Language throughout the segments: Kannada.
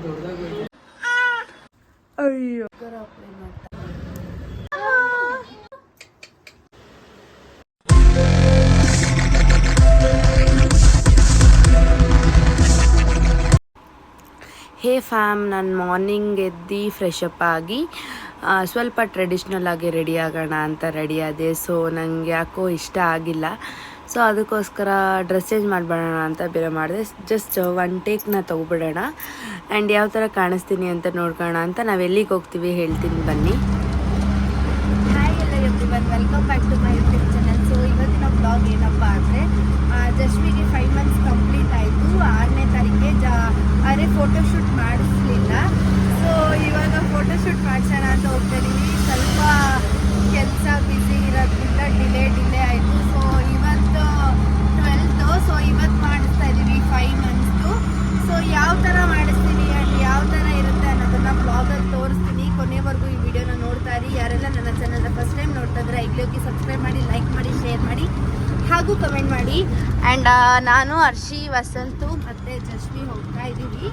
ಅಯ್ಯೋ ಹೇ ಫ್ಯಾಮ್, ನಾನು ಮಾರ್ನಿಂಗ್ ಎದ್ದು ಫ್ರೆಶ್ ಅಪ್ ಆಗಿ ಸ್ವಲ್ಪ ಟ್ರೆಡಿಷ್ನಲ್ ಆಗಿ ರೆಡಿ ಆಗೋಣ ಅಂತ ರೆಡಿ ಆದೆ. ಸೊ ನನಗೆ ಯಾಕೋ ಇಷ್ಟ ಆಗಿಲ್ಲ. ಸೊ ಅದಕ್ಕೋಸ್ಕರ ಡ್ರೆಸ್ ಚೇಂಜ್ ಮಾಡಿಬಿಡೋಣ ಅಂತ ಬೇರೆ ಮಾಡಿದೆ. ಜಸ್ಟ್ ಒನ್ ಟೇಕ್ನ ತೊಗೊಬಿಡೋಣ ಆ್ಯಂಡ್ ಯಾವ ಥರ ಕಾಣಿಸ್ತೀನಿ ಅಂತ ನೋಡ್ಕೊಳ್ಳೋಣ ಅಂತ. ನಾವು ಎಲ್ಲಿಗೆ ಹೋಗ್ತೀವಿ ಹೇಳ್ತೀನಿ ಬನ್ನಿ. ಹಾಯ್ ಎಲ್ಲ everyone, welcome back to my YouTube channel. So ಇವತ್ತಿನ ಬ್ಲಾಗ್ ಏನಪ್ಪ ಅಂದರೆ, ಜಸ್ವಿಗೆ 5 months ಕಂಪ್ಲೀಟ್ ಆಯಿತು. 6ನೇ ತಾರೀಕಿಗೆ ಅರೆ ಫೋಟೋಶೂಟ್ ಮಾಡಿಸ್ಲಿಲ್ಲ. ಸೊ ಇವಾಗ ಫೋಟೋಶೂಟ್ ಮಾಡಿಸೋಣ ಅಂತ ಹೋಗ್ತಾ ಇದ್ದೀವಿ. ಸ್ವಲ್ಪ ಕೆಲಸ ಬ್ಯುಸಿ ಇರೋದ್ರಿಂದ ಡಿಲೇ ಆಯಿತು. ಸೊ ಇವತ್ತು 12th. ಸೊ ಇವತ್ತು ಮಾಡಿಸ್ತಾ ಇದ್ದೀವಿ 5 monthsದು. ಸೊ ಯಾವ ಥರ ಮಾಡಿಸ್ತೀನಿ ಆ್ಯಂಡ್ ಯಾವ ಥರ ಇರುತ್ತೆ ಅನ್ನೋದನ್ನು ಬ್ಲಾಗಲ್ಲಿ ತೋರಿಸ್ತೀನಿ. ಕೊನೆವರೆಗೂ ಈ ವಿಡಿಯೋನ ನೋಡ್ತಾ ಇರಿ. ಯಾರೆಲ್ಲ ನನ್ನ ಚಾನಲ್ನ ಫಸ್ಟ್ ಟೈಮ್ ನೋಡ್ತಾ ಇದ್ರೆ ಈಗಲೇ ಹೋಗಿ ಸಬ್ಸ್ಕ್ರೈಬ್ ಮಾಡಿ, ಲೈಕ್ ಮಾಡಿ, ಶೇರ್ ಮಾಡಿ ಹಾಗೂ ಕಮೆಂಟ್ ಮಾಡಿ. ಆ್ಯಂಡ್ ನಾನು ಹರ್ಷಿ, ವಸಂತು ಮತ್ತು ಜಸ್ವಿ ಹೋಗ್ತಾ ಇದ್ದೀವಿ.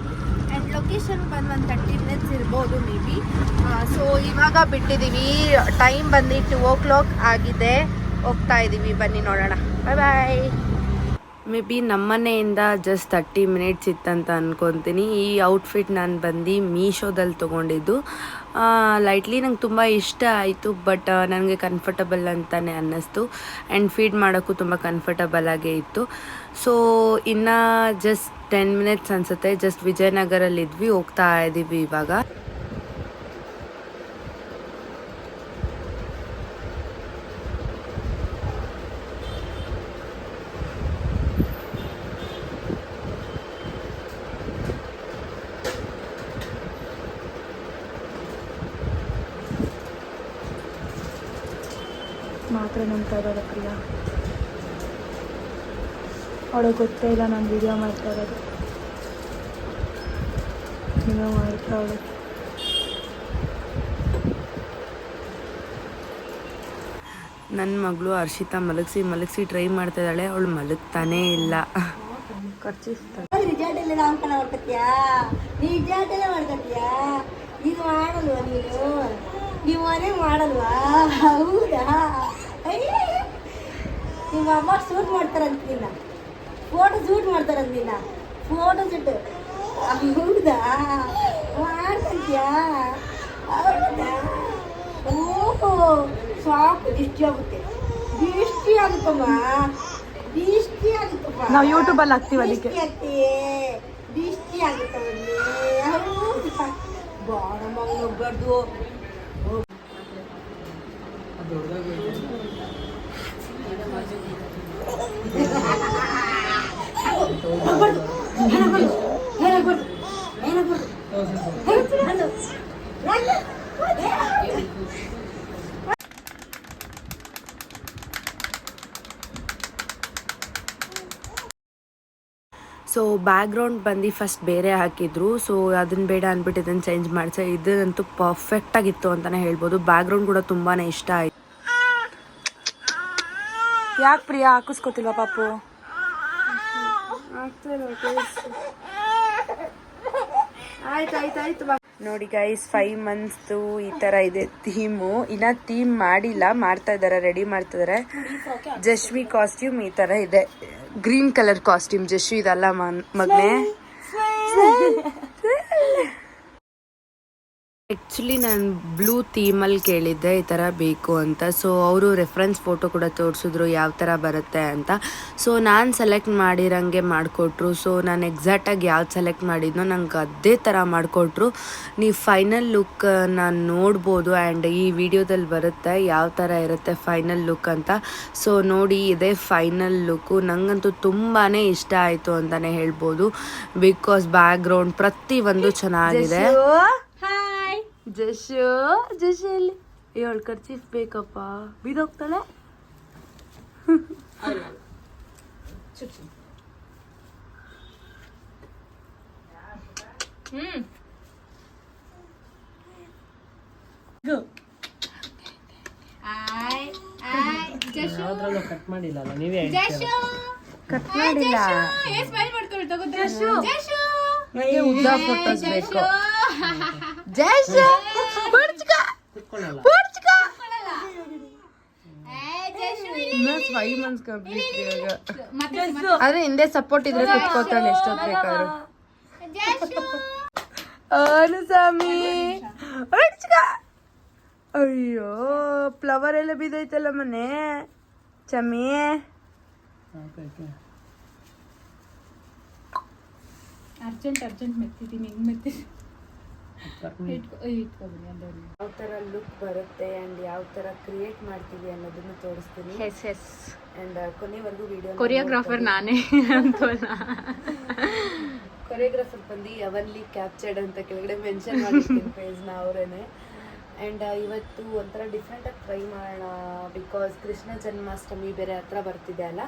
ಆ್ಯಂಡ್ ಲೊಕೇಶನ್ ಬಂದು ಒಂದು 30 minutes ಇರ್ಬೋದು ಮೇ ಬಿ. ಸೊ ಇವಾಗ ಬಿಟ್ಟಿದ್ದೀವಿ. ಟೈಮ್ ಬಂದು 2 o'clock ಆಗಿದೆ. ಹೋಗ್ತಾ ಇದ್ದೀವಿ, ಬನ್ನಿ ನೋಡೋಣ. ಬಾಯ್. ಮೇ ಬಿ ನಮ್ಮನೆಯಿಂದ ಜಸ್ಟ್ 30 minutes ಇತ್ತಂತ ಅಂದ್ಕೊತೀನಿ. ಈ ಔಟ್ಫಿಟ್ ನಾನು ಬಂದು ಮೀಶೋದಲ್ಲಿ ತೊಗೊಂಡಿದ್ದು. ಲೈಟ್ಲಿ ನಂಗೆ ತುಂಬ ಇಷ್ಟ ಆಯಿತು, ಬಟ್ ನನಗೆ ಕಂಫರ್ಟಬಲ್ ಅಂತಲೇ ಅನ್ನಿಸ್ತು ಆ್ಯಂಡ್ ಫೀಡ್ ಮಾಡೋಕ್ಕೂ ತುಂಬ ಕಂಫರ್ಟಬಲ್ ಆಗೇ ಇತ್ತು. ಸೊ ಇನ್ನು ಜಸ್ಟ್ 10 minutes ಅನಿಸುತ್ತೆ. ಜಸ್ಟ್ ವಿಜಯನಗರಲ್ಲಿದ್ವಿ, ಹೋಗ್ತಾ ಇದ್ದೀವಿ ಇವಾಗ. ಮಾತ್ರ ನಂಬ್ತಾ ಇರೋದು ಪ್ರಿಯಾ. ಅವಳಿಗೆ ಗೊತ್ತೇ ಇಲ್ಲ ನಾನು ವಿಡಿಯೋ ಮಾಡ್ತಾ ಇರೋದು. ವಿಡಿಯೋ ಮಾಡ್ತಾ ಅವಳು. ನನ್ನ ಮಗಳು ಹರ್ಷಿತಾ ಮಲಗಿಸಿ ಟ್ರೈ ಮಾಡ್ತಾ ಇದ್ದಾಳೆ. ಅವಳು ಮಲಗ್ತಾನೇ ಇಲ್ಲ. ನೀವು ಮನೆ ಮಾಡಲ್ವಾ? ಹೌದಾ? ನಿಮ್ಮ ಅಮ್ಮ ಶೂಟ್ ಮಾಡ್ತಾರಂತಿಲ್ಲ, ಫೋಟೋ ಶೂಟ್ ಮಾಡ್ತಾರಂತಿಲ್ಲ, ಫೋಟೋ ಶೂಟ್. ಹೌದಾ? ಮಾಡ್ತಂತೀಯಾ? ಹೌದಾ? ಓಹೋ, ಸಾಕು. ದಿಷ್ಟಿ ಆಗುತ್ತಮ್ಮ, ದಿಷ್ಟಿ ಆಗುತ್ತಮ್ಮ. ನಾವು ಯೂಟ್ಯೂಬಲ್ಲಿ ಹಾಕ್ತೀವಿ, ಅದಕ್ಕೆ ದಿಷ್ಟಿ ಆಗುತ್ತವಲ್ಲಿ. ಹೌದಾ? ಬಾಳ ಮಗನೊಬ್ಬರ್ದು ಸೊ ಬ್ಯಾಕ್ಗ್ರೌಂಡ್ ಬಂದು ಫಸ್ಟ್ ಬೇರೆ ಹಾಕಿದ್ರು. ಸೊ ಅದನ್ನು ಬೇಡ ಅಂದ್ಬಿಟ್ಟು ಇದನ್ನು ಚೇಂಜ್ ಮಾಡಿಸೆ. ಇದಂತೂ ಪರ್ಫೆಕ್ಟಾಗಿತ್ತು ಅಂತಲೇ ಹೇಳ್ಬೋದು. ಬ್ಯಾಕ್ಗ್ರೌಂಡ್ ಕೂಡ ತುಂಬಾ ಇಷ್ಟ ಆಯಿತು. ಯಾಕೆ ಪ್ರಿಯಾ ಹಾಕಿಸ್ಕೊತಿಲ್ವಾ ಪಾಪು? ಆಯ್ತು. ನೋಡಿ ಗೈಸ್, 5 monthsದು ಈ ಥರ ಇದೆ ಥೀಮು. ಇನ್ನು ಥೀಮ್ ಮಾಡಿಲ್ಲ, ಮಾಡ್ತಾ ಇದ್ದಾರೆ, ರೆಡಿ ಮಾಡ್ತಿದ್ದಾರೆ. ಜಶ್ವಿ ಕಾಸ್ಟ್ಯೂಮ್ ಈ ಥರ ಇದೆ. ಗ್ರೀನ್ ಕಲರ್ ಕಾಸ್ಟ್ಯೂಮ್ ಜಶ್ವಿ ಇದಲ್ಲ ಮಗನೇ. ಆ್ಯಕ್ಚುಲಿ ನಾನು ಬ್ಲೂ ಥೀಮಲ್ಲಿ ಕೇಳಿದ್ದೆ ಈ ಥರ ಬೇಕು ಅಂತ. ಸೊ ಅವರು ರೆಫರೆನ್ಸ್ ಫೋಟೋ ಕೂಡ ತೋರಿಸಿದ್ರು ಯಾವ ಥರ ಬರುತ್ತೆ ಅಂತ. ಸೊ ನಾನು ಸೆಲೆಕ್ಟ್ ಮಾಡಿರೋಂಗೆ ಮಾಡಿಕೊಟ್ರು. ಸೊ ನಾನು ಎಕ್ಸಾಕ್ಟಾಗಿ ಯಾವ್ದು ಸೆಲೆಕ್ಟ್ ಮಾಡಿದ್ನೋ ನಂಗೆ ಅದೇ ಥರ ಮಾಡಿಕೊಟ್ರು. ನೀವು ಫೈನಲ್ ಲುಕ್ ನಾನು ನೋಡ್ಬೋದು ಆ್ಯಂಡ್ ಈ ವಿಡಿಯೋದಲ್ಲಿ ಬರುತ್ತೆ ಯಾವ ಥರ ಇರುತ್ತೆ ಫೈನಲ್ ಲುಕ್ ಅಂತ. ಸೊ ನೋಡಿ, ಇದೇ ಫೈನಲ್ ಲುಕ್ಕು. ನನಗಂತೂ ತುಂಬಾ ಇಷ್ಟ ಆಯಿತು ಅಂತಲೇ ಹೇಳ್ಬೋದು. ಬಿಕಾಸ್ ಬ್ಯಾಕ್ಗ್ರೌಂಡ್ ಪ್ರತಿಯೊಂದು ಚೆನ್ನಾಗಿದೆ. ಜಶಲ್ಲಿ ಏಳು ಖರ್ಚೀಫ್ ಬೇಕಪ್ಪ, ಬಿದೋಗ್ತಾಳೆ. ಕಟ್ ಮಾಡಿಲ್ಲ ನೀವೇ ಕಟ್ ಮಾಡಿಲ್ಲ. ನನಗೆ ಉದ್ದ ಫೋಟೋಸ್ ಬೇಕು. ಜಯಶ್ ಪುಡ್ಚ್ಕ ಪುಡ್ಚ್ಕ. ಇನ್ನ 5 months ಕಂಪ್ಲೀಟ್ ಇವಾಗ. ಆದ್ರೆ ಹಿಂದೆ ಸಪೋರ್ಟ್ ಇದ್ರೆ ಕುತ್ಕೋತಾಳೆ ಎಷ್ಟೊತ್ತು ಬೇಕಾದ್ರು. ಅನುಸಾಮಿ ಪುಡ್ಚ್ಕ. ಅಯ್ಯೋ ಫ್ಲವರ್ ಎಲ್ಲ ಬಿದ್ದೈತಲ್ಲ ಮನೆ ಚಮ್ಮಿ. ಅರ್ಜೆಂಟ್ ಮೆತ್ತಿದ್ದೀನಿ ಹೆಂಗ್ ಮೆತ್ತೀನಿ. ಯಾವ ಥರ ಲುಕ್ ಬರುತ್ತೆ ಆ್ಯಂಡ್ ಯಾವ ಥರ ಕ್ರಿಯೇಟ್ ಮಾಡ್ತೀವಿ ಅನ್ನೋದನ್ನು ತೋರಿಸ್ತೀನಿ. ಆ್ಯಂಡ್ ಕೊನೆವರೆಗೂ ವಿಡಿಯೋ. ಕೊರಿಯೋಗ್ರಾಫರ್ ನಾನೇ ಕೊರಿಯೋಗ್ರಾಫರ್ ಬಂದು ಅವನ್ಲಿ ಕ್ಯಾಪ್ಚರ್ಡ್ ಅಂತ ಕೆಳಗಡೆ ಮೆನ್ಷನ್ ಮಾಡಿರ್ತೀನಿ ಪೇಜ್ನ ಅವರೇನೆ. ಆ್ಯಂಡ್ ಇವತ್ತು ಒಂಥರ ಡಿಫ್ರೆಂಟಾಗಿ ಟ್ರೈ ಮಾಡೋಣ ಬಿಕಾಸ್ ಕೃಷ್ಣ ಜನ್ಮಾಷ್ಟಮಿ ಬೇರೆ ಹತ್ರ ಬರ್ತಿದೆ ಅಲ್ಲ.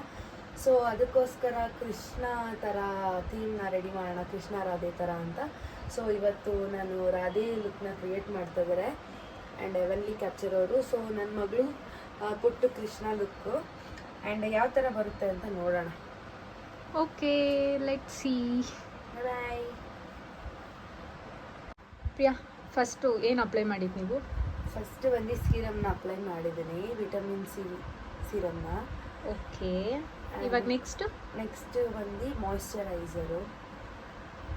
ಸೊ ಅದಕ್ಕೋಸ್ಕರ ಕೃಷ್ಣ ಥರ ಥೀಮ್ನ ರೆಡಿ ಮಾಡೋಣ, ಕೃಷ್ಣ ರಾಧೆ ಥರ ಅಂತ. ಸೊ ಇವತ್ತು ನಾನು ರಾಧೆ ಲುಕ್ನ ಕ್ರಿಯೇಟ್ ಮಾಡ್ತಾ ಇದ್ದಾರೆ ಆ್ಯಂಡ್ ಎವನ್ಲಿ ಕ್ಯಾಪ್ಚರ್ ಅವರು. ಸೊ ನನ್ನ ಮಗಳು ಪುಟ್ಟು ಕೃಷ್ಣ ಲುಕ್ಕು ಆ್ಯಂಡ್ ಯಾವ ಥರ ಬರುತ್ತೆ ಅಂತ ನೋಡೋಣ. Okay let's see. Bye. Priya first ಏನು ಅಪ್ಲೈ ಮಾಡಿದ್ದು ನೀವು? ಫಸ್ಟ್ ಬಂದು ಸೀರಮ್ನ ಅಪ್ಲೈ ಮಾಡಿದ್ದೀನಿ, ವಿಟಮಿನ್ ಸಿ ಸೀರಮ್ನ. ಓಕೆ ಇವಾಗ ನೆಕ್ಸ್ಟ್ ಬಂದು ಮಾಯ್ಶ್ಚರೈಸರು.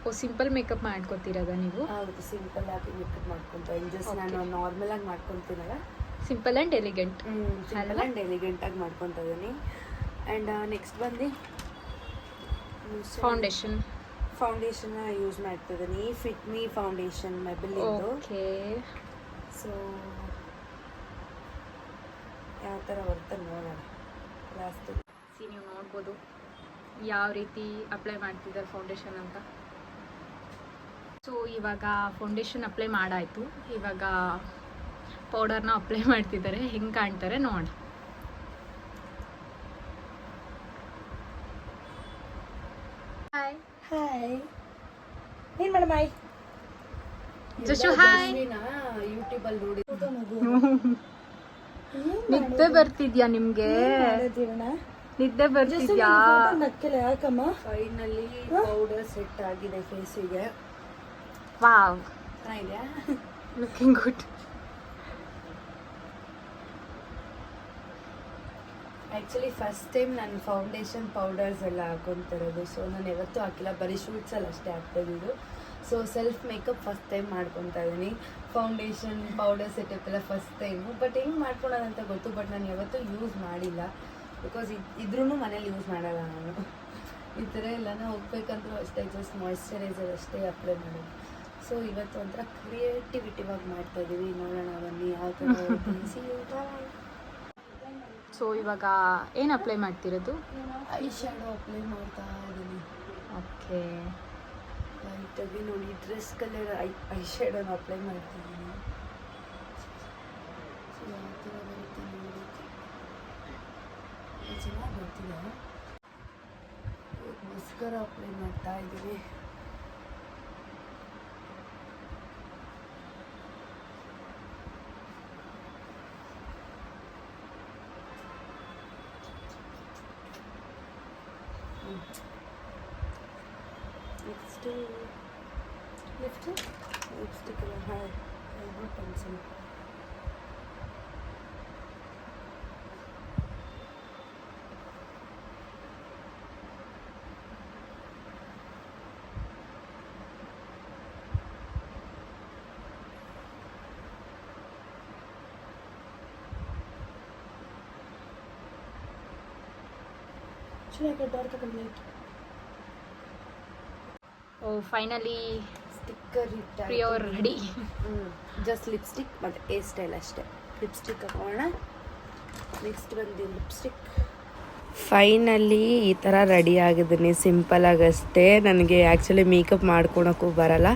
ಓ ಸಿಂಪಲ್ ಮೇಕಪ್ ಮಾಡ್ಕೊತೀರದ ನೀವು? ಹೌದು, ಸಿಂಪಲ್ ಆಗಿ ಮೇಕಪ್ ಮಾಡ್ಕೊತಾ ಇದ್ದೀನಿ. ಜಸ್ಟ್ ನಾನು ನಾರ್ಮಲ್ ಆಗಿ ಮಾಡ್ಕೊತೀನಲ್ಲ, simple and elegant. Simple and ಎಲಿಗೆಂಟಾಗಿ ಮಾಡ್ಕೊತಾ ಇದ್ದೀನಿ. ಆ್ಯಂಡ್ ನೆಕ್ಸ್ಟ್ ಬಂದು ಫೌಂಡೇಶನ್ನ ಯೂಸ್ ಮಾಡ್ತಾ ಇದ್ದೀನಿ. ಫಿಟ್ ಮೀ ಫೌಂಡೇಶನ್ ಮೆಬೆಲಿಂದು. ಓಕೆ ಸೊ ಯಾವ ಥರ ಬರುತ್ತೆ ನೋಡೋಣ ಲಾಸ್ಟ್. ನೀವು ನೋಡ್ಬೋದು ಯಾವ ರೀತಿ ಅಪ್ಲೈ ಮಾಡ್ತಿದ್ದಾರೆ ಫೌಂಡೇಶನ್ ಅಂತ. ಸೊ ಇವಾಗ ಫೌಂಡೇಶನ್ ಅಪ್ಲೈ ಮಾಡಾಯಿತು, ಇವಾಗ ಪೌಡರ್ನ ಅಪ್ಲೈ ಮಾಡ್ತಿದ್ದಾರೆ. ಹೆಂಗೆ ಕಾಣ್ತಾರೆ ನೋಡೋಣ. Hi hi. ಏನ್ ಮೇಡಮ್ ಹಾಯ್. ಜಶು ಹಾಯ್. ಯೂಟ್ಯೂಬಲ್ಲಿ ನೋಡಿ ನಿದ್ದೆ ಬರ್ತಿದ್ಯಾ ನಿಮ್ಗೆ? ನಿದ್ದೆ ಬರ್ತಿದ್ಯಾ? ಯಾಕಮ್ಮ? ಫೈನಲಿ ಪೌಡರ್ ಸೆಟ್ ಆಗಿದೆ ಫೇಸಿಗೆ. ವಾವ್, ಚೆನ್ನಾಗಿದೆಯಾ? Looking good. Actually first time ನಾನು ಫೌಂಡೇಶನ್ ಪೌಡರ್ಸ್ ಎಲ್ಲ ಹಾಕೊತಿರೋದು. ಸೊ ನಾನು ಯಾವತ್ತೂ ಹಾಕಿಲ್ಲ, ಬರೀ ಶೂಟ್ಸಲ್ಲಿ ಅಷ್ಟೇ ಹಾಕ್ತಾಯಿದ್ದು. So self makeup first time ಮಾಡ್ಕೊತಾ ಇದ್ದೀನಿ. ಫೌಂಡೇಶನ್ ಪೌಡರ್ ಸೆಟಪ್ ಎಲ್ಲ ಫಸ್ಟ್ ಟೈಮು. ಬಟ್ ಹೆಂಗೆ ಮಾಡ್ಕೊಳ್ಳೋದಂತ ಗೊತ್ತು, ಬಟ್ ನಾನು ಯಾವತ್ತೂ ಯೂಸ್ ಮಾಡಿಲ್ಲ ಬಿಕಾಸ್ ಇದ್ರೂ ಮನೇಲಿ ಯೂಸ್ ಮಾಡಲ್ಲ ನಾನು. ಈ ಥರ ಎಲ್ಲನೂ ಹೋಗ್ಬೇಕಂದ್ರೂ ಅಷ್ಟೇ, ಜಸ್ಟ್ ಮಾಯ್ಶ್ಚರೈಸರ್ ಅಷ್ಟೇ ಅಪ್ಲೈ ಮಾಡೋದು. ಸೊ ಇವತ್ತು ಒಂಥರ ಕ್ರಿಯೇಟಿವಿಟಿವಾಗಿ ಮಾಡ್ತಾಯಿದ್ದೀವಿ. ನೋಡೋಣ ಬನ್ನಿ ಯಾವ ಥರ. ಸೊ ಇವಾಗ ಏನು ಅಪ್ಲೈ ಮಾಡ್ತಿರೋದು? ಐ ಶ್ಯಾಡೋ ಅಪ್ಲೈ ಮಾಡ್ತಾ ಇದ್ದೀನಿ. ಓಕೆ ಲೈಟಾಗಿ ನೋಡಿ ಡ್ರೆಸ್ ಕಲರ್ ಐ ಶ್ಯಾಡೋನ ಅಪ್ಲೈ ಮಾಡ್ತಾ ಇದ್ದೀನಿ. ಸೊ ಯಾವ ಥರ ಬರುತ್ತೆ ನೋಡೋಕ್ಕೆ ಚೆನ್ನಾಗಿ ಬರ್ತಿದೆ. ಮಸ್ಕರ ಅಪ್ಲೈ ಮಾಡ್ತಾ ಇದ್ದೀನಿ. ನೆಕ್ಸ್ಟು ಲಿಪ್ಸ್ಟಿಕ್ ಎಲ್ಲ ಐಬ್ರೋ ಪೆನ್ಸಿಲ್. ಚೆನ್ನಾಗಿ ಡಾರ್ಕ್ ಲೈಟ್. ಓ ಫೈನಲಿ ಸ್ಟಿಕ್ಕರ್ ಪ್ರಿಯೋರ್ ರೆಡಿ. ಜಸ್ಟ್ ಲಿಪ್ಸ್ಟಿಕ್ ಮತ್ತು ಹೇರ್ ಸ್ಟೈಲ್ ಅಷ್ಟೇ. ಲಿಪ್ಸ್ಟಿಕ್ ಹಾಕೋಣ. ನೆಕ್ಸ್ಟ್ ಬಂದು ಲಿಪ್ಸ್ಟಿಕ್. ಫೈನಲಿ ಈ ಥರ ರೆಡಿ ಆಗಿದ್ದೀನಿ, ಸಿಂಪಲಾಗಷ್ಟೇ. ನನಗೆ ಆ್ಯಕ್ಚುಲಿ ಮೇಕಪ್ ಮಾಡ್ಕೊಳಕ್ಕೂ ಬರಲ್ಲ.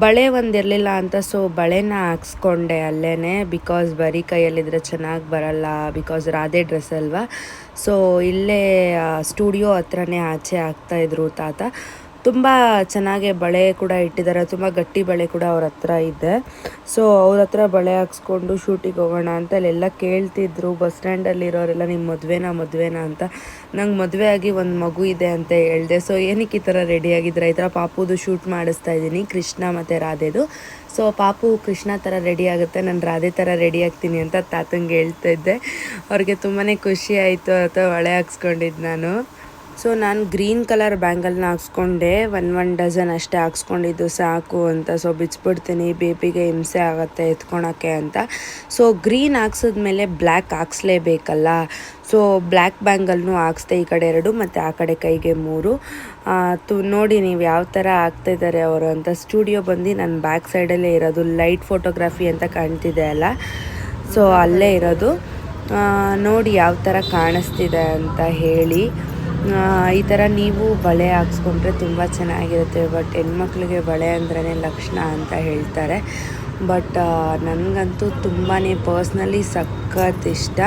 ಬಳೆ ಒಂದಿರಲಿಲ್ಲ ಅಂತ ಸೊ ಬಳೆನ ಹಾಕ್ಸ್ಕೊಂಡೆ ಅಲ್ಲೇ, ಬಿಕಾಸ್ ಬರೀ ಕೈಯಲ್ಲಿದ್ದರೆ ಚೆನ್ನಾಗಿ ಬರಲ್ಲ, ಬಿಕಾಸ್ ರಾಧೆ ಡ್ರೆಸ್ ಅಲ್ವಾ. ಸೊ ಇಲ್ಲೇ ಸ್ಟುಡಿಯೋ ಹತ್ರನೇ ಆಚೆ ಹಾಕ್ತಾಯಿದ್ರು ತಾತ. ತುಂಬ ಚೆನ್ನಾಗಿ ಬಳೆ ಕೂಡ ಇಟ್ಟಿದ್ದಾರೆ, ತುಂಬ ಗಟ್ಟಿ ಬಳೆ ಕೂಡ ಅವ್ರ ಹತ್ರ ಇದೆ. ಸೊ ಅವ್ರ ಹತ್ರ ಬಳೆ ಹಾಕ್ಸ್ಕೊಂಡು ಶೂಟಿಗೆ ಹೋಗೋಣ ಅಂತ ಅಲ್ಲೆಲ್ಲ ಕೇಳ್ತಿದ್ರು. ಬಸ್ ಸ್ಟ್ಯಾಂಡಲ್ಲಿ ಇರೋರೆಲ್ಲ ನಿಮ್ಮ ಮದುವೆನಾ ಅಂತ. ನಂಗೆ ಮದುವೆ ಆಗಿ ಒಂದು ಮಗು ಇದೆ ಅಂತ ಹೇಳಿದೆ. ಸೊ ಏನಕ್ಕೆ ಈ ಥರ ರೆಡಿಯಾಗಿದ್ರೆ, ಈ ಥರ ಪಾಪುದು ಶೂಟ್ ಮಾಡಿಸ್ತಾ ಇದ್ದೀನಿ, ಕೃಷ್ಣ ಮತ್ತು ರಾಧೆದು. ಸೊ ಪಾಪು ಕೃಷ್ಣ ಥರ ರೆಡಿ ಆಗುತ್ತೆ, ನಾನು ರಾಧೆ ಥರ ರೆಡಿ ಆಗ್ತೀನಿ ಅಂತ ತಾತಂಗೆ ಹೇಳ್ತಾ ಇದ್ದೆ. ಅವ್ರಿಗೆ ತುಂಬಾ ಖುಷಿ ಆಯಿತು. ಅಥವಾ ಬಳೆ ಹಾಕ್ಸ್ಕೊಂಡಿದ್ದು ನಾನು. ಸೊ ನಾನು ಗ್ರೀನ್ ಕಲರ್ ಬ್ಯಾಂಗಲ್ನ ಹಾಕ್ಸ್ಕೊಂಡೆ, ಒನ್ ಡಜನ್ ಅಷ್ಟೇ ಹಾಕ್ಸ್ಕೊಂಡಿದ್ದು ಸಾಕು ಅಂತ. ಸೊ ಬಿಚ್ಚಿಬಿಡ್ತೀನಿ, ಬೇಬಿಗೆ ಹಿಂಸೆ ಆಗುತ್ತೆ ಎತ್ಕೊಳಕ್ಕೆ ಅಂತ. ಸೊ ಗ್ರೀನ್ ಹಾಕ್ಸಿದ್ಮೇಲೆ ಬ್ಲ್ಯಾಕ್ ಹಾಕ್ಸ್ಲೇಬೇಕಲ್ಲ. ಸೊ ಬ್ಲ್ಯಾಕ್ ಬ್ಯಾಂಗಲ್ನು ಹಾಕ್ಸ್ದೆ, ಈ ಕಡೆ 2 ಮತ್ತು ಆ ಕಡೆ ಕೈಗೆ 3. ನೋಡಿ ನೀವು ಯಾವ ಥರ ಹಾಕ್ತಾಯಿದ್ದಾರೆ ಅವರು ಅಂತ. ಸ್ಟುಡಿಯೋ ಬಂದು ನನ್ನ ಬ್ಯಾಕ್ ಸೈಡಲ್ಲೇ ಇರೋದು, ಲೈಟ್ ಫೋಟೋಗ್ರಫಿ ಅಂತ ಕಾಣ್ತಿದೆ ಅಲ್ಲ, ಸೊ ಅಲ್ಲೇ ಇರೋದು. ನೋಡಿ ಯಾವ ಥರ ಕಾಣಿಸ್ತಿದೆ ಅಂತ ಹೇಳಿ. ಈ ಥರ ನೀವು ಬಳೆ ಹಾಕ್ಸ್ಕೊಂಡ್ರೆ ತುಂಬ ಚೆನ್ನಾಗಿರುತ್ತೆ. ಬಟ್ ಹೆಣ್ಮಕ್ಳಿಗೆ ಬಳೆ ಅಂದ್ರೇ ಲಕ್ಷಣ ಅಂತ ಹೇಳ್ತಾರೆ. ಬಟ್ ನನಗಂತೂ ತುಂಬಾ ಪರ್ಸ್ನಲಿ ಸಖತ್ ಇಷ್ಟ.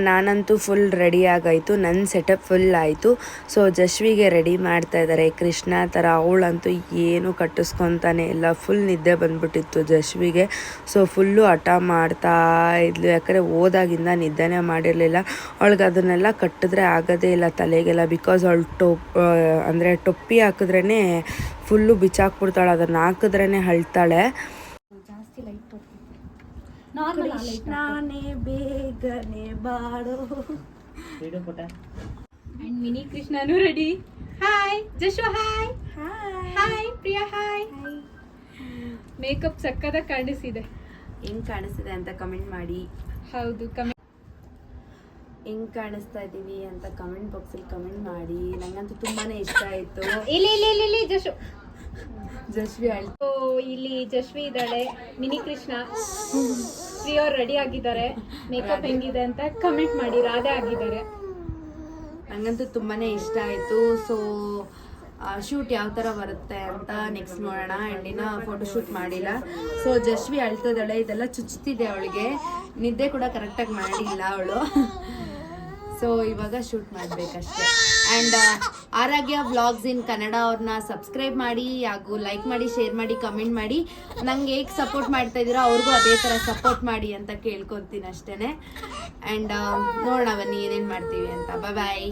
ನಾನಂತೂ ಫುಲ್ ರೆಡಿ ಆಗಾಯಿತು, ನನ್ನ ಸೆಟಪ್ ಫುಲ್ ಆಯಿತು. ಸೊ ಜಶ್ವಿಗೆ ರೆಡಿ ಮಾಡ್ತಾ ಇದ್ದಾರೆ ಕೃಷ್ಣ ಥರ. ಅವಳಂತೂ ಏನು ಕಟ್ಟಿಸ್ಕೊತಾನೆ ಇಲ್ಲ, ಫುಲ್ ನಿದ್ದೆ ಬಂದ್ಬಿಟ್ಟಿತ್ತು ಜಶ್ವಿಗೆ. ಸೊ ಫುಲ್ಲು ಹಠ ಮಾಡ್ತಾ ಇದ್ಲು, ಯಾಕಂದರೆ ಹೋದಾಗಿಂದ ನಿದ್ದೆನೇ ಮಾಡಿರಲಿಲ್ಲ. ಅವಳಿಗೆ ಅದನ್ನೆಲ್ಲ ಕಟ್ಟಿದ್ರೆ ಆಗೋದೇ ಇಲ್ಲ ತಲೆಗೆಲ್ಲ. ಬಿಕಾಸ್ ಅವಳು ಅಂದರೆ ಟೊಪ್ಪಿ ಹಾಕಿದ್ರೇ ಫುಲ್ಲು ಬಿಚ್ಚಾಕ್ಬಿಡ್ತಾಳೆ, ಅದನ್ನು ಹಾಕಿದ್ರೇ ಅಳ್ತಾಳೆ. ಜಾಸ್ತಿ ಲೈಟ್ ಕೃಷ್ಣನೇ ಬೇಗನೆ ಬಾಡೋ. ಅಂಡ್ ಮಿನಿ ಕೃಷ್ಣನು ready. Hi Jashu, hi hi Priya, hi. Makeup ಸಕ್ಕದಾಗಿ ಕಾಣಿಸಿದೆ. ಹೆಂಗೆ ಕಾಣಿಸ್ತಿದೆ ಅಂತ ಕಮೆಂಟ್ ಮಾಡಿ. ಹೌದು, ಹೆಂಗೆ ಕಾಣಿಸ್ತಾ ಇದ್ದೀವಿ ಅಂತ ಕಮೆಂಟ್ ಬಾಕ್ಸಲ್ಲಿ ಕಮೆಂಟ್ ಮಾಡಿ. ನನಗಂತೂ ತುಂಬಾ ಇಷ್ಟ ಆಯಿತು. ಇಲ್ಲಿ ಜಶು, ಜಶ್ವಿ ಅಳ್ತು. ಇಲ್ಲಿ ಜಶ್ವಿ ಇದ್ದಾಳೆ, ಮಿನಿ ಕೃಷ್ಣ, ಪ್ರಿಯವ್ರು ರೆಡಿ ಆಗಿದ್ದಾರೆ. ಮೇಕಪ್ ಹೆಂಗಿದೆ ಅಂತ ಕಮೆಂಟ್ ಮಾಡಿ. ರಾಧೆ ಆಗಿದ್ದಾರೆ. ನನಗಂತೂ ತುಂಬಾ ಇಷ್ಟ ಆಯಿತು. ಸೊ ಶೂಟ್ ಯಾವ ಥರ ಬರುತ್ತೆ ಅಂತ ನೆಕ್ಸ್ಟ್ ನೋಡೋಣ. ಆ್ಯಂಡ್ ಫೋಟೋ ಶೂಟ್ ಮಾಡಿಲ್ಲ. ಸೊ ಜಶ್ವಿ ಅಳ್ತಿದ್ದಾಳೆ, ಇದೆಲ್ಲ ಚುಚ್ಚುತ್ತಿದೆ ಅವಳಿಗೆ. ನಿದ್ದೆ ಕೂಡ ಕರೆಕ್ಟಾಗಿ ಮಾಡಿಲ್ಲ ಅವಳು. ಸೊ ಇವಾಗ ಶೂಟ್ ಮಾಡಬೇಕಷ್ಟೆ. And Aaradhya vlogs in Kannada ಅವ್ರನ್ನ ಸಬ್ಸ್ಕ್ರೈಬ್ ಮಾಡಿ, ಹಾಗೂ ಲೈಕ್ ಮಾಡಿ, ಶೇರ್ ಮಾಡಿ, ಕಮೆಂಟ್ ಮಾಡಿ. ನಂಗೆ ಹೇಗೆ ಸಪೋರ್ಟ್ ಮಾಡ್ತಾ ಇದ್ದೀರೋ ಅವ್ರಿಗೂ ಅದೇ ಥರ ಸಪೋರ್ಟ್ ಮಾಡಿ ಅಂತ ಕೇಳ್ಕೊತೀನಿ ಅಷ್ಟೇ. ಆ್ಯಂಡ್ ನೋಡೋಣ ಬನ್ನಿ ಏನೇನು ಮಾಡ್ತೀವಿ ಅಂತ. ಬಾಯ್.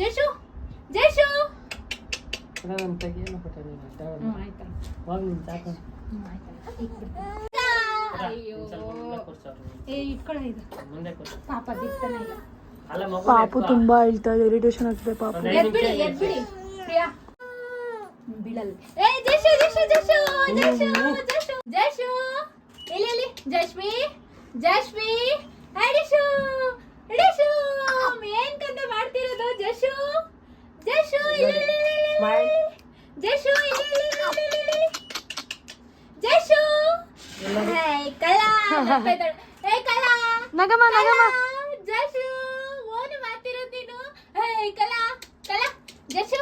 ಜಶು ಜಶು ಅಯ್ಯೋ ಇಟ್ಕೊಳ್ಳ ಇದು ಪಾಪ ದಿಕ್ತಾನೆ ಇಲ್ಲ. ಪಾಪು ತುಂಬಾ ಹೇಳ್ತಾ ಇದೆ, ಇರಿಟೇಷನ್ ಆಗ್ತದೆ ಪಾಪು. ಎದ್ಬಿಡಿ ಪ್ರಿಯಾ, ಬೀಳಲ್ಲ. ಏ ಜಶು ಜಶು ಜಶು ಜಶು ಜಶು ಜಶು ಇಲ್ಲಿ ಜಶ್ವಿ ಜಶ್ವಿ ಜಶು ಜಶು ಏನ್ ಕಂತ ಮಾಡ್ತಿರೋದು ಜಶು ಜಶು ಜಶು ಜಶು ಕಲಾ ಕಲಾ ನಗಮ ಜಶು ಓನು ಮಾಡ್ತಿರೋದು ನೀನು. ಕಲಾ ಕಲಾ ಜಶು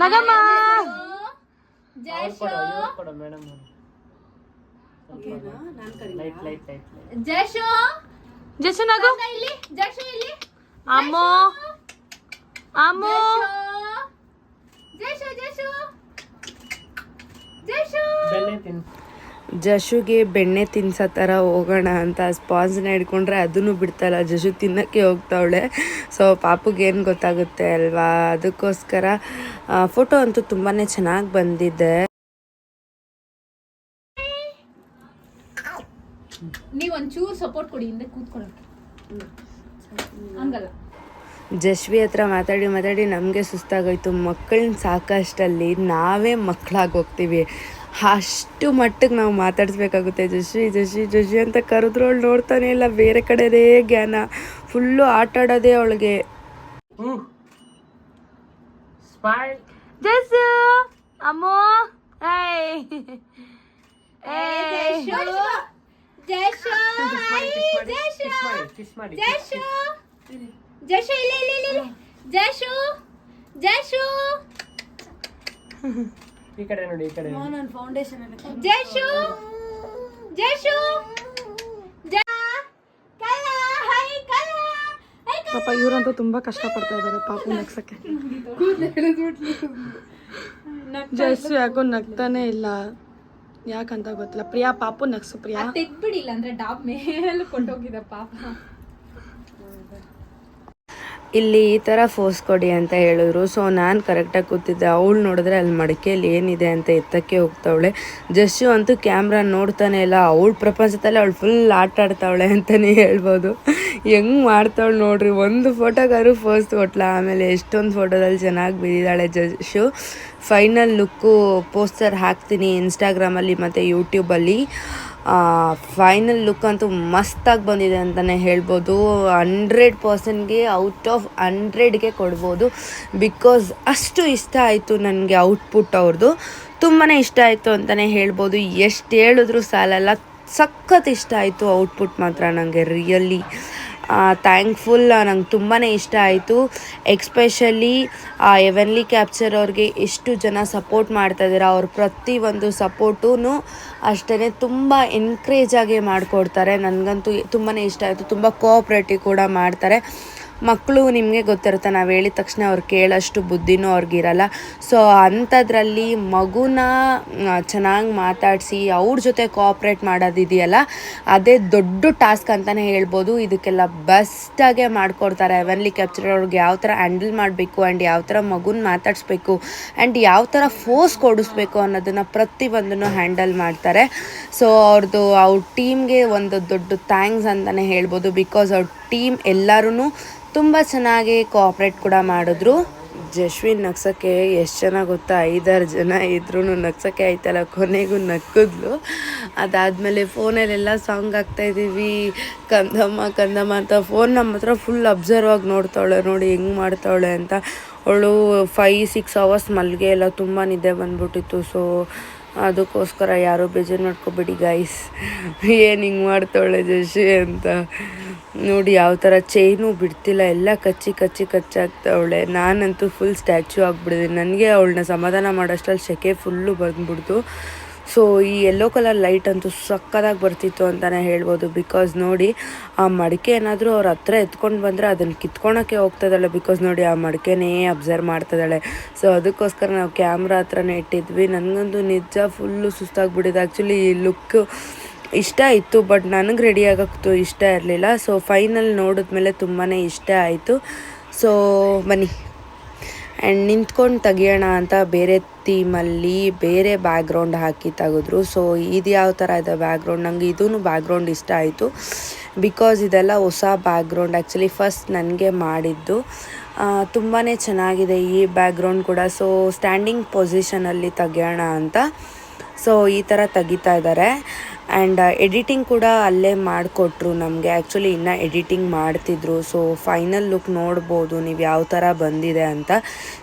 ನಗಮ ಜಶು ಜಶು ಜಶು ನಗು. ಇಲ್ಲಿ ಜಶು ಇಲ್ಲಿ ಅಮ್ಮೋ ಅಮ್ಮೋ ಜಶು ಜಶು ಜಶು ಜಶುಗೆ ಬೆಣ್ಣೆ ತಿನ್ಸೋ ಥರ ಹೋಗೋಣ ಅಂತ ಸ್ಪಾನ್ಸ್ನ ಹಿಡ್ಕೊಂಡ್ರೆ ಅದನ್ನು ಬಿಡ್ತಾಯಿಲ್ಲ. ಜಶು ತಿನ್ನೋಕ್ಕೆ ಹೋಗ್ತಾವಳೆ. ಸೊ ಪಾಪುಗೆ ಏನು ಗೊತ್ತಾಗುತ್ತೆ ಅಲ್ವಾ, ಅದಕ್ಕೋಸ್ಕರ ಫೋಟೋ ಅಂತೂ ತುಂಬಾ ಚೆನ್ನಾಗಿ ಬಂದಿದೆ. ನೀವು ಒಂಚೂರು ಸಪೋರ್ಟ್ ಕೊಡಿ, ಹಿಂದೆ ಕೂತ್ಕೊಳ್ಳೋಕೆ. ಹಂಗಲ್ಲ, ಜಶ್ವಿ ಹತ್ರ ಮಾತಾಡಿ ಮಾತಾಡಿ ನಮಗೆ ಸುಸ್ತಾಗೋಯ್ತು. ಮಕ್ಕಳನ್ನ ಸಾಕಷ್ಟಲ್ಲಿ ನಾವೇ ಮಕ್ಕಳಾಗಿ ಹೋಗ್ತೀವಿ. ಅಷ್ಟು ಮಟ್ಟಿಗೆ ನಾವು ಮಾತಾಡಿಸ್ಬೇಕಾಗುತ್ತೆ. ಜಶ್ವಿ ಜಶ್ವಿ ಜಶ್ವಿ ಅಂತ ಕರೆದ್ರು ಅವಳು ನೋಡ್ತಾನೆ ಇಲ್ಲ, ಬೇರೆ ಕಡೆದೇ ಜ್ಞಾನ. ಫುಲ್ಲು ಆಟ ಆಡೋದೇ ಅವಳಿಗೆ. ಜಶು ಅಮ್ಮೋ ಜಶು ಜಶು ಜಶು ಇಲ್ಲಿ ಜಶು ಜಶು ಈ ಕಡೆ ನೋಡಿ, ಈ ಕಡೆ ನನ್ನ ಫೌಂಡೇಶನ್ ಜಶು ಜಶು ಪಾಪ ಇವರಂತೂ ತುಂಬ ಕಷ್ಟಪಡ್ತಾ ಇದ್ದಾರೆ ಪಾಪು ನಗ್ಸಕ್ಕೆ. ಜಸ್ಟ್ ಯಾಕೋ ನಗ್ತಾನೆ ಇಲ್ಲ, ಯಾಕಂತ ಗೊತ್ತಿಲ್ಲ. ಪ್ರಿಯಾ ಪಾಪು ನಗ್ಸು ಪ್ರಿಯಾ. ತೆಗ್ಬಿಡಿಲ್ಲ ಅಂದ್ರೆ ಡಾಬ್ ಮೇಲೆ ಕೊಂಡೋಗಿದ ಪಾಪ. ಇಲ್ಲಿ ಈ ಥರ ಫೋಸ್ ಕೊಡಿ ಅಂತ ಹೇಳಿದ್ರು. ಸೊ ನಾನು ಕರೆಕ್ಟಾಗಿ ಕೂತಿದ್ದೆ. ಅವಳು ನೋಡಿದ್ರೆ ಅಲ್ಲಿ ಮಡಿಕೆಯಲ್ಲಿ ಏನಿದೆ ಅಂತ ಎತ್ತಕ್ಕೆ ಹೋಗ್ತಾವಳೆ. ಜಸ್ಸು ಅಂತೂ ಕ್ಯಾಮ್ರಾ ನೋಡ್ತಾನೆ ಇಲ್ಲ. ಅವಳ ಪ್ರಪಂಚದಲ್ಲಿ ಅವಳು ಫುಲ್ ಆಟ ಆಡ್ತಾವಳೆ ಅಂತಲೇ ಹೇಳ್ಬೋದು. ಹೆಂಗೆ ಮಾಡ್ತಾವಳು ನೋಡ್ರಿ. ಒಂದು ಫೋಟೋಗಾರು ಫೋಸ್ ಕೊಟ್ಲ. ಆಮೇಲೆ ಎಷ್ಟೊಂದು ಫೋಟೋದಲ್ಲಿ ಚೆನ್ನಾಗಿ ಬಿದ್ದಿದ್ದಾಳೆ ಜಸ್ಸು. ಫೈನಲ್ ಲುಕ್ಕು ಪೋಸ್ಟರ್ ಹಾಕ್ತೀನಿ ಇನ್ಸ್ಟಾಗ್ರಾಮಲ್ಲಿ ಮತ್ತು ಯೂಟ್ಯೂಬಲ್ಲಿ. ಫೈನಲ್ ಲುಕ್ ಅಂತೂ ಮಸ್ತಾಗಿ ಬಂದಿದೆ ಅಂತಲೇ ಹೇಳ್ಬೋದು. 100%ಗೆ ಔಟ್ ಆಫ್ 100ಗೆ ಕೊಡ್ಬೋದು. ಬಿಕಾಸ್ ಅಷ್ಟು ಇಷ್ಟ ಆಯಿತು ನನಗೆ ಔಟ್ಪುಟ್ ಅವ್ರದ್ದು. ತುಂಬಾ ಇಷ್ಟ ಆಯಿತು ಅಂತಲೇ ಹೇಳ್ಬೋದು. ಎಷ್ಟು ಹೇಳಿದ್ರು ಸಾಲಲ್ಲ. ಸಖತ್ ಇಷ್ಟ ಆಯಿತು ಔಟ್ಪುಟ್ ಮಾತ್ರ ನನಗೆ ರಿಯಲಿ ಥ್ಯಾಂಕ್ಫುಲ್. ನಂಗೆ ತುಂಬಾ ಇಷ್ಟ ಆಯಿತು. ಎಕ್ಸ್ಪೆಷಲಿ ಎವನ್ಲಿ ಕ್ಯಾಪ್ಚರ್ ಅವ್ರಿಗೆ ಎಷ್ಟು ಜನ ಸಪೋರ್ಟ್ ಮಾಡ್ತಾಯಿದ್ದಾರೆ. ಅವ್ರ ಪ್ರತಿಯೊಂದು ಸಪೋರ್ಟೂ ಅಷ್ಟೇ ತುಂಬ ಎನ್ಕರೇಜಾಗಿ ಮಾಡಿಕೊಡ್ತಾರೆ. ನನಗಂತೂ ತುಂಬಾ ಇಷ್ಟ ಆಯಿತು. ತುಂಬ ಕೋಆಪ್ರೇಟಿವ್ ಕೂಡ ಮಾಡ್ತಾರೆ. ಮಕ್ಕಳು ನಿಮಗೆ ಗೊತ್ತಿರುತ್ತೆ, ನಾವು ಹೇಳಿದ ತಕ್ಷಣ ಅವ್ರು ಕೇಳೋಷ್ಟು ಬುದ್ಧಿನೂ ಅವ್ರಿಗಿರಲ್ಲ. ಸೊ ಅಂಥದ್ರಲ್ಲಿ ಮಗುನ ಚೆನ್ನಾಗಿ ಮಾತಾಡಿಸಿ ಅವ್ರ ಜೊತೆ ಕೋಆಪ್ರೇಟ್ ಮಾಡೋದಿದೆಯಲ್ಲ, ಅದೇ ದೊಡ್ಡ ಟಾಸ್ಕ್ ಅಂತಲೇ ಹೇಳ್ಬೋದು. ಇದಕ್ಕೆಲ್ಲ ಬೆಸ್ಟಾಗೆ ಮಾಡಿಕೊಡ್ತಾರೆ. ಎವನ್ಲಿ ಕ್ಯಾಪ್ಚರ್ ಅವ್ರಿಗೆ ಯಾವ ಥರ ಹ್ಯಾಂಡಲ್ ಮಾಡಬೇಕು ಆ್ಯಂಡ್ ಯಾವ ಥರ ಮಗುನ ಮಾತಾಡಿಸ್ಬೇಕು ಆ್ಯಂಡ್ ಯಾವ ಥರ ಫೋರ್ಸ್ ಕೊಡಿಸ್ಬೇಕು ಅನ್ನೋದನ್ನು ಪ್ರತಿಯೊಂದನ್ನು ಹ್ಯಾಂಡಲ್ ಮಾಡ್ತಾರೆ. ಸೊ ಅವ್ರ ಟೀಮ್ಗೆ ಒಂದು ದೊಡ್ಡ ಥ್ಯಾಂಕ್ಸ್ ಅಂತಲೇ ಹೇಳ್ಬೋದು. ಬಿಕಾಸ್ ಅವ್ರ ಟೀಮ್ ಎಲ್ಲರೂ ತುಂಬ ಚೆನ್ನಾಗಿ ಕೋಆಪ್ರೇಟ್ ಕೂಡ ಮಾಡಿದ್ರು. ಜಶ್ವಿನ್ ನಗ್ಸೋಕ್ಕೆ ಎಷ್ಟು ಜನ ಗೊತ್ತಾ, 5-6 ಜನ ಇದ್ರೂ ನಗ್ಸೋಕ್ಕೆ ಆಯ್ತಲ್ಲ, ಕೊನೆಗೂ ನಕ್ಕಿದ್ಲು. ಅದಾದಮೇಲೆ ಫೋನಲ್ಲೆಲ್ಲ ಸಾಂಗ್ ಹಾಕ್ತಾಯಿದ್ದೀವಿ, ಕಂದಮ್ಮ ಕಂದಮ್ಮ ಅಂತ. ಫೋನ್ ನಮ್ಮ ಹತ್ರ ಫುಲ್ ಅಬ್ಸರ್ವ್ ಆಗಿ ನೋಡ್ತಾವಳೆ, ನೋಡಿ ಹೆಂಗೆ ಮಾಡ್ತಾವಳೆ ಅಂತ. ಅವಳು 5-6 ಅವರ್ಸ್ ಮಲ್ಗೆ ಎಲ್ಲ ತುಂಬ ನಿದ್ದೆ ಬಂದ್ಬಿಟ್ಟಿತ್ತು. ಸೊ ಅದಕ್ಕೋಸ್ಕರ ಯಾರೂ ಬೇಜಾರು ಮಾಡ್ಕೊಬೇಡಿ ಗೈಸ್, ಏನು ಹಿಂಗೆ ಮಾಡ್ತಾವಳೆ ಜಶಿ ಅಂತ. ನೋಡಿ ಯಾವ ಥರ ಚೈನು ಬಿಡ್ತಿಲ್ಲ, ಎಲ್ಲ ಕಚ್ಚಾಗ್ತಾವಳೆ. ನಾನಂತೂ ಫುಲ್ ಸ್ಟ್ಯಾಚ್ಯೂ ಆಗಿಬಿಡಿದೆ. ನನಗೆ ಅವಳನ್ನ ಸಮಾಧಾನ ಮಾಡೋಷ್ಟರಲ್ಲಿ ಸೆಕೆ ಫುಲ್ಲು ಬಂದ್ಬಿಡ್ತು. ಸೊ ಈ ಯೆಲ್ಲೋ ಕಲರ್ ಲೈಟ್ ಅಂತೂ ಸಕ್ಕತ್ತಾಗಿ ಬರ್ತಿತ್ತು ಅಂತಲೇ ಹೇಳ್ಬೋದು. ಬಿಕಾಸ್ ನೋಡಿ ಆ ಮಡಿಕೆ ಏನಾದರೂ ಅವ್ರ ಹತ್ರ ಎತ್ಕೊಂಡು ಬಂದರೆ ಅದನ್ನು ಕಿತ್ಕೊಳಕ್ಕೆ ಹೋಗ್ತದಾಳೆ. ಬಿಕಾಸ್ ನೋಡಿ ಆ ಮಡಿಕೆನೇ ಅಬ್ಸರ್ವ್ ಮಾಡ್ತಿದ್ದಾಳೆ. ಸೊ ಅದಕ್ಕೋಸ್ಕರ ನಾವು ಕ್ಯಾಮ್ರಾ ಹತ್ರನೇ ಇಟ್ಟಿದ್ವಿ. ನನಗಂತೂ ನಿಜ ಫುಲ್ಲು ಸುಸ್ತಾಗಿಬಿಟ್ಟಿದೆ. ಆ್ಯಕ್ಚುಲಿ ಈ ಲುಕ್ ಇಷ್ಟ ಇತ್ತು, ಬಟ್ ನನಗೆ ರೆಡಿ ಆಗೋಕ್ಕೂ ಇಷ್ಟ ಇರಲಿಲ್ಲ. ಸೊ ಫೈನಲ್ ನೋಡಿದ್ಮೇಲೆ ತುಂಬಾ ಇಷ್ಟ ಆಯಿತು. ಸೊ ಬನ್ನಿ ಆ್ಯಂಡ್ ನಿಂತ್ಕೊಂಡು ತೆಗಿಯೋಣ ಅಂತ ಬೇರೆ ಥೀಮಲ್ಲಿ ಬೇರೆ ಬ್ಯಾಕ್ಗ್ರೌಂಡ್ ಹಾಕಿ ತೆಗೆದ್ರು. ಸೊ ಇದು ಯಾವ ಥರ ಇದೆ ಬ್ಯಾಕ್ಗ್ರೌಂಡ್, ನನಗೆ ಇದೂ ಬ್ಯಾಕ್ಗ್ರೌಂಡ್ ಇಷ್ಟ ಆಯಿತು. ಬಿಕಾಸ್ ಇದೆಲ್ಲ ಹೊಸ ಬ್ಯಾಕ್ಗ್ರೌಂಡ್. ಆ್ಯಕ್ಚುಲಿ ಫಸ್ಟ್ ನನಗೆ ಮಾಡಿದ್ದು. ತುಂಬಾ ಚೆನ್ನಾಗಿದೆ ಈ ಬ್ಯಾಕ್ಗ್ರೌಂಡ್ ಕೂಡ. ಸೊ ಸ್ಟ್ಯಾಂಡಿಂಗ್ ಪೊಸಿಷನಲ್ಲಿ ತೆಗಿಯೋಣ ಅಂತ ಸೊ ಈ ಥರ ತೆಗಿತಾ ಇದ್ದಾರೆ. ಆ್ಯಂಡ್ ಎಡಿಟಿಂಗ್ ಕೂಡ ಅಲ್ಲೇ ಮಾಡಿಕೊಟ್ರು ನಮಗೆ. ಆ್ಯಕ್ಚುಲಿ ಇನ್ನೂ ಎಡಿಟಿಂಗ್ ಮಾಡ್ತಿದ್ರು. ಸೊ ಫೈನಲ್ ಲುಕ್ ನೋಡ್ಬೋದು ನೀವು ಯಾವ ಥರ ಬಂದಿದೆ ಅಂತ.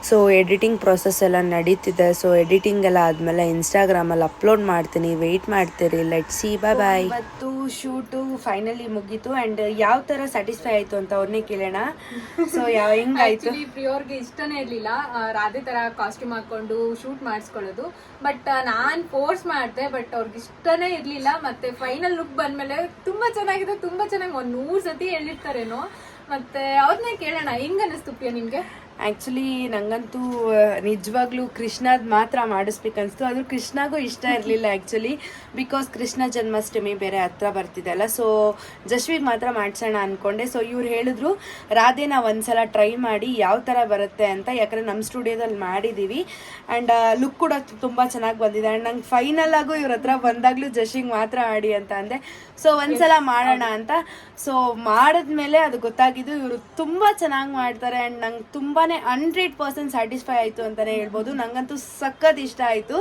ಸೊ ಎಡಿಟಿಂಗ್ ಪ್ರೊಸೆಸ್ ಎಲ್ಲ ನಡೀತಿದೆ. ಸೊ ಎಡಿಟಿಂಗ್ ಎಲ್ಲ ಆದಮೇಲೆ ಇನ್ಸ್ಟಾಗ್ರಾಮಲ್ಲಿ ಅಪ್ಲೋಡ್ ಮಾಡ್ತೀನಿ, ವೆಯ್ಟ್ ಮಾಡ್ತೀರಿ. ಲೆಟ್ಸ್ ಸಿ, ಬಾಯ್. ಇವತ್ತು ಶೂಟು ಫೈನಲಿ ಮುಗೀತು. ಆ್ಯಂಡ್ ಯಾವ ಥರ ಸ್ಯಾಟಿಸ್ಫೈ ಆಯಿತು ಅಂತ ಅವ್ರನ್ನೇ ಕೇಳೋಣ. ಸೊ ಹೆಂಗಾಯಿತು? ಪ್ರಿಯೋರ್ಗೆ ಇಷ್ಟನೇ ಇರಲಿಲ್ಲ ರಾಧೆ ಥರ ಕಾಸ್ಟ್ಯೂಮ್ ಹಾಕ್ಕೊಂಡು ಶೂಟ್ ಮಾಡಿಸ್ಕೊಳ್ಳೋದು. ಬಟ್ ನಾನು ಫೋರ್ಸ್ ಮಾಡಿದೆ, ಬಟ್ ಅವ್ರಿಗೆ ಇಷ್ಟನೇ ಇರಲಿಲ್ಲ. ಮತ್ತೆ ಫೈನಲ್ ಲುಕ್ ಬಂದ್ಮೇಲೆ ತುಂಬಾ ಚೆನ್ನಾಗಿದೆ, ತುಂಬಾ ಚೆನ್ನಾಗಿ 100 ಸತಿ ಹೇಳಿರ್ತಾರೇನೋ. ಮತ್ತೆ ಅವ್ರನ್ನೇ ಕೇಳೋಣ, ಹೆಂಗ್ ಅನ್ನಿಸ್ತು ಪ್ರಿಯಾ ನಿಮ್ಗೆ? ಆ್ಯಕ್ಚುಲಿ ನನಗಂತೂ ನಿಜವಾಗ್ಲೂ ಕೃಷ್ಣದ ಮಾತ್ರ ಮಾಡಿಸ್ಬೇಕನ್ನಿಸ್ತು. ಅದು ಕೃಷ್ಣಗೂ ಇಷ್ಟ ಇರಲಿಲ್ಲ ಆ್ಯಕ್ಚುಲಿ. ಬಿಕಾಸ್ ಕೃಷ್ಣ ಜನ್ಮಾಷ್ಟಮಿ ಬೇರೆ ಹತ್ರ ಬರ್ತಿದ್ದಲ್ಲ. ಸೊ ಜಶ್ವಿಗೆ ಮಾತ್ರ ಮಾಡಿಸೋಣ ಅಂದ್ಕೊಂಡೆ. ಸೊ ಇವ್ರು ಹೇಳಿದ್ರು ರಾಧೆನ ಒಂದ್ಸಲ ಟ್ರೈ ಮಾಡಿ ಯಾವ ಥರ ಬರುತ್ತೆ ಅಂತ. ಯಾಕಂದರೆ ನಮ್ಮ ಸ್ಟುಡಿಯೋದಲ್ಲಿ ಮಾಡಿದ್ದೀವಿ. ಆ್ಯಂಡ್ ಲುಕ್ ಕೂಡ ತುಂಬ ಚೆನ್ನಾಗಿ ಬಂದಿದೆ. ಆ್ಯಂಡ್ ನಂಗೆ ಫೈನಲ್ ಆಗು ಇವ್ರ ಹತ್ರ ಬಂದಾಗಲೂ ಜಶ್ವಿಗೆ ಮಾತ್ರ ಆಡಿ ಅಂತ ಅಂದೆ. ಸೊ ಒಂದ್ಸಲ ಮಾಡೋಣ ಅಂತ. ಸೊ ಮಾಡಿದ್ಮೇಲೆ ಅದು ಗೊತ್ತಾಗಿದ್ದು ಇವರು ತುಂಬ ಚೆನ್ನಾಗಿ ಮಾಡ್ತಾರೆ. ಆ್ಯಂಡ್ ನಂಗೆ ತುಂಬಾ 100% ಸ್ಯಾಟಿಸ್ಫೈ ಆಯಿತು ಅಂತಲೇ ಹೇಳ್ಬೋದು. ನನಗಂತೂ ಸಖತ್ ಇಷ್ಟ ಆಯಿತು.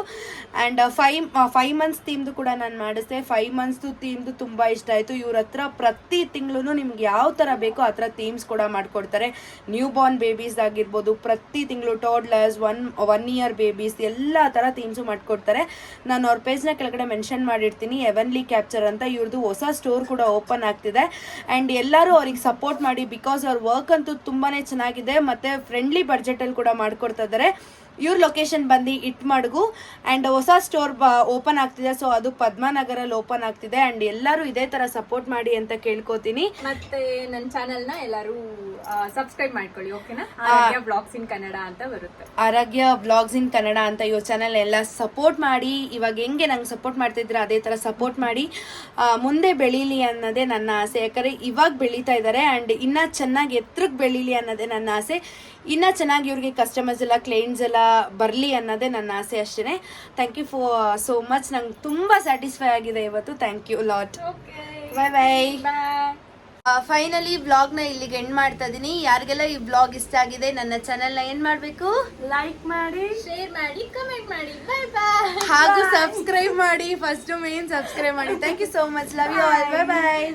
ಆ್ಯಂಡ್ 5 ಮಂತ್ಸ್ ಥೀಮ್ದು ಕೂಡ ನಾನು ಮಾಡಿಸ್ದೆ. 5 ಮಂತ್ಸ್ದು ಥೀಮ್ದು ತುಂಬ ಇಷ್ಟ ಆಯಿತು. ಇವ್ರ ಹತ್ರ ಪ್ರತಿ ತಿಂಗಳು ನಿಮ್ಗೆ ಯಾವ ಥರ ಬೇಕೋ ಆ ಥರ ಥೀಮ್ಸ್ ಕೂಡ ಮಾಡಿಕೊಡ್ತಾರೆ. ನ್ಯೂ ಬಾರ್ನ್ ಬೇಬೀಸ್ ಆಗಿರ್ಬೋದು, ಪ್ರತಿ ತಿಂಗಳು ಟೋಡ್ಲರ್ಸ್, 1 ಇಯರ್ ಬೇಬೀಸ್, ಎಲ್ಲ ಥರ ಥೀಮ್ಸು ಮಾಡಿಕೊಡ್ತಾರೆ. ನಾನು ಅವ್ರ ಪೇಜ್ನ ಕೆಳಗಡೆ ಮೆನ್ಷನ್ ಮಾಡಿರ್ತೀನಿ, ಎವನ್ಲಿ ಕ್ಯಾಪ್ಚರ್ ಅಂತ. ಇವ್ರದ್ದು ಹೊಸ ಸ್ಟೋರ್ ಕೂಡ ಓಪನ್ ಆಗ್ತಿದೆ. ಆ್ಯಂಡ್ ಎಲ್ಲರೂ ಅವ್ರಿಗೆ ಸಪೋರ್ಟ್ ಮಾಡಿ. ಬಿಕಾಸ್ ಅವ್ರ ವರ್ಕ್ ಅಂತೂ ತುಂಬಾ ಚೆನ್ನಾಗಿದೆ. ಮತ್ತು ಫ್ರೆಂಡ್ಲಿ ಬಡ್ಜೆಟಲ್ಲಿ ಕೂಡ ಮಾಡ್ಕೊಡ್ತಾ ಇದ್ದಾರೆ. ಇವ್ರ ಲೊಕೇಶನ್ ಬಂದು ಇಟ್ಮಡ್ಗು. ಆ್ಯಂಡ್ ಹೊಸ ಸ್ಟೋರ್ ಓಪನ್ ಆಗ್ತಿದೆ. ಸೊ ಅದು ಪದ್ಮನಗರಲ್ಲಿ ಓಪನ್ ಆಗ್ತಿದೆ. ಆ್ಯಂಡ್ ಎಲ್ಲರೂ ಇದೇ ಥರ ಸಪೋರ್ಟ್ ಮಾಡಿ ಅಂತ ಕೇಳ್ಕೊತೀನಿ. ಮತ್ತೆ ನನ್ನ ಚಾನಲ್ನ ಎಲ್ಲರೂ ಸಬ್ಸ್ಕ್ರೈಬ್ ಮಾಡ್ಕೊಳ್ಳಿ, ಓಕೆನಾ? ಆರಾಧ್ಯ ಬ್ಲಾಗ್ಸ್ ಇನ್ ಕನ್ನಡ ಅಂತ ಬರುತ್ತೆ. ಆರಾಧ್ಯ ವ್ಲಾಗ್ಸ್ ಇನ್ ಕನ್ನಡ ಅಂತ ಇವ್ರ ಚಾನಲ್ ಎಲ್ಲ ಸಪೋರ್ಟ್ ಮಾಡಿ. ಇವಾಗ ಹೆಂಗೆ ನಂಗೆ ಸಪೋರ್ಟ್ ಮಾಡ್ತಿದ್ರೆ ಅದೇ ಥರ ಸಪೋರ್ಟ್ ಮಾಡಿ ಮುಂದೆ ಬೆಳೀಲಿ ಅನ್ನೋದೇ ನನ್ನ ಆಸೆ. ಯಾಕಂದರೆ ಇವಾಗ ಬೆಳೀತಾ ಇದ್ದಾರೆ ಆ್ಯಂಡ್ ಇನ್ನೂ ಚೆನ್ನಾಗಿ ಎತ್ತರಕ್ಕೆ ಬೆಳೀಲಿ ಅನ್ನೋದೇ ನನ್ನ ಆಸೆ. ಇನ್ನೂ ಚೆನ್ನಾಗಿ ಇವ್ರಿಗೆ ಕಸ್ಟಮರ್ಸ್ ಎಲ್ಲ ಕ್ಲೈಂಟ್ಸ್ ಎಲ್ಲ ಬರಲಿ ಅನ್ನೋದೇ ನನ್ನ ಆಸೆ ಅಷ್ಟೇ. Thank you for so much. ನಂಗೆ ತುಂಬ ಸ್ಯಾಟಿಸ್ಫೈ ಆಗಿದೆ ಇವತ್ತು. Thank you lot. Bye bye. Finally ವ್ಲಾಗ್ನ ಇಲ್ಲಿಗೆ ಎಂಡ್ ಮಾಡ್ತಾ ಇದ್ದೀನಿ. ಯಾರಿಗೆಲ್ಲ ಈ ವ್ಲಾಗ್ ಇಷ್ಟ ಆಗಿದೆ ನನ್ನ ಚಾನೆಲ್ನ ಏನು ಮಾಡಬೇಕು? ಲೈಕ್ ಮಾಡಿ, ಶೇರ್ ಮಾಡಿ, ಕಮೆಂಟ್ ಮಾಡಿ. ಬಾಯ್ ಬಾಯ್. ಹಾಗೂ ಸಬ್ಸ್ಕ್ರೈಬ್ ಮಾಡಿ. ಫಸ್ಟ್ ಮೇನ್ ಸಬ್ಸ್ಕ್ರೈಬ್ ಮಾಡಿ. Thank you so much. Love you all. Bye bye.